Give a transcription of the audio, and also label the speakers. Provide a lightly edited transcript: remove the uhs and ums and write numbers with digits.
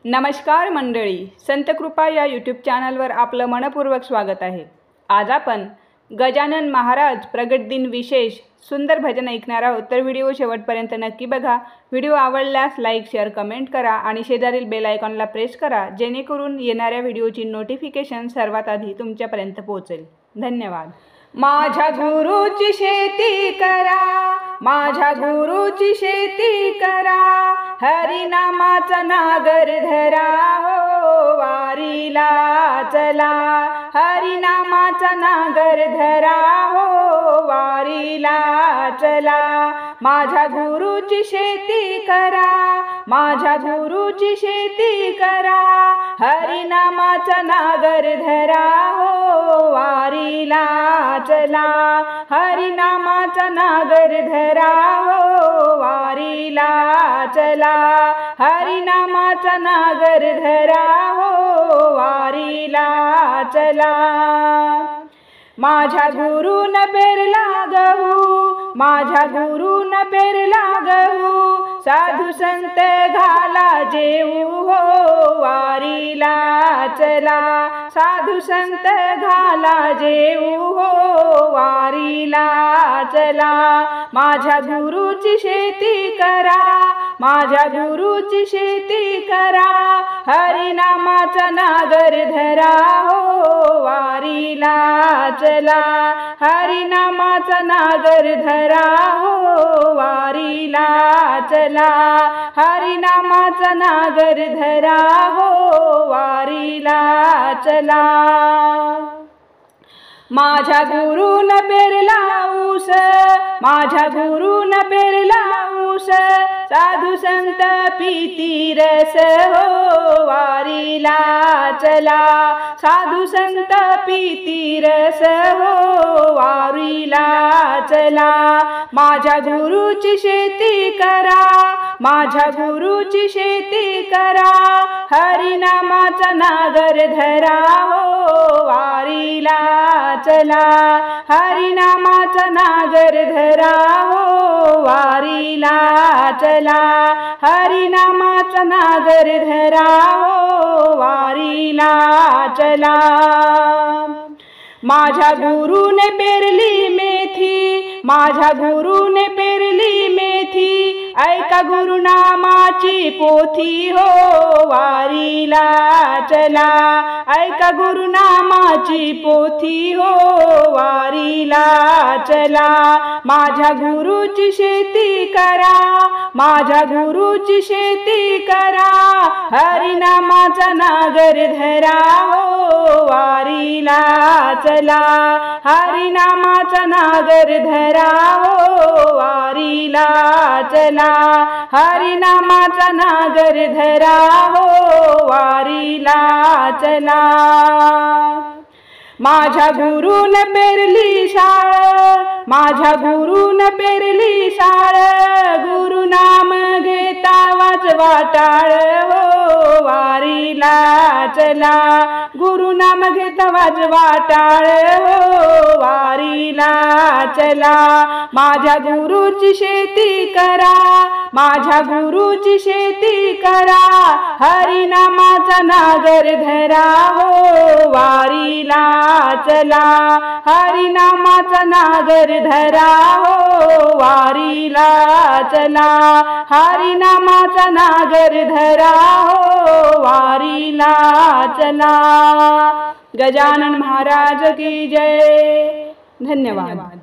Speaker 1: नमस्कार मंडळी, संत कृपा या यूट्यूब चॅनलवर आपलं मनपूर्वक स्वागत आहे। आज आपण गजानन महाराज प्रगट दिन विशेष सुंदर भजन ऐकणार आहोत। तर व्हिडिओ शेवटपर्यंत नक्की बघा। व्हिडिओ आवडल्यास लाईक शेअर कमेंट करा आणि शेजारील बेल आयकॉनला प्रेस करा, जेणेकरून येणाऱ्या व्हिडिओची नोटिफिकेशन सर्वात आधी तुमच्यापर्यंत पोहोचेल। धन्यवाद। माझ्या गुरुची शेती करा, माझ्या गुरुची शेती करा, हरिनामाचा नागर धरा, हो वारीला चला, हरिनामाचा नागर धरा, हो वारीला चला। माझ्या गुरुची शेती करा, माझ्या गुरुची शेती करा, हरिनामाचा नागर धरा, हो वारीला चला, हरिनामाचा नागर धरा, हो वारीला चला, हरिनामाचा नागर धरा, हो वारीला चला। माझ्या गुरुन पेरला गहू, माझ्या गुरुन पेरला गहू, साधू संत घाला जेऊ, हो वारीला चला, साधू संत घाला जेऊ, हो वारीला चला। माझ्या गुरुची शेती करा, माझ्या गुरुची शेती करा, हरिनामाचा नागर धरा, हो वारीला चला, हरिनामाचा नागर धरा, हो वारीला चला, हरिनामाचा नागर धरा, हो वारीला चला। माझ्या गुरुन पेरला ऊस, माझ्या गुरुन पेरला ऊस, साधू संत पीती रस, हो वारीला चला, साधू संत पीती रस, हो वारीला चला। माझ्या गुरुची शेती करा, माझ्या गुरुची शेती करा, हरिनामाचा नागर धरा, हो वारीला चला, हरिनामाचा नागर धरा, हो वारीला चला, हरिनामाचा नागर धरा, हो वारीला चला। माझ्या गुरुने पेरली मेथी, माझ्या गुरुने पेरली मेथी, ऐका गुरुनामाची पोथी, हो वारीला चला, ऐका गुरुनामाची पोथी, हो वारीला चला। माझ्या गुरुची शेती करा, माझ्या गुरुची शेती करा, हरिनामाचा नागर धरा, हो वारीला चला, हरिनामाचा नागर धरा, हो वारीला चला, हरिनामाचा नागर धरा, हो वारीला चला। माझ्या गुरुन पेरली शाळ, माझ्या गुरुन पेरली शाळ, गुरुनाम घेता वाजवा टाळ, हो वारीला चला, गुरुनाम घेता वाजवा टाळ, हो वारीला चला। माझ्या गुरुची शेती करा, माझ्या गुरुची शेती करा, हरिनामाचा नागर धरा, हो वारीला चला, हरिनामाचा नागर धरा, हो वारीला चला, हरिनामाचा नागर धरा, हो वारीला चला। गजानन महाराज की जय। धन्यवाद।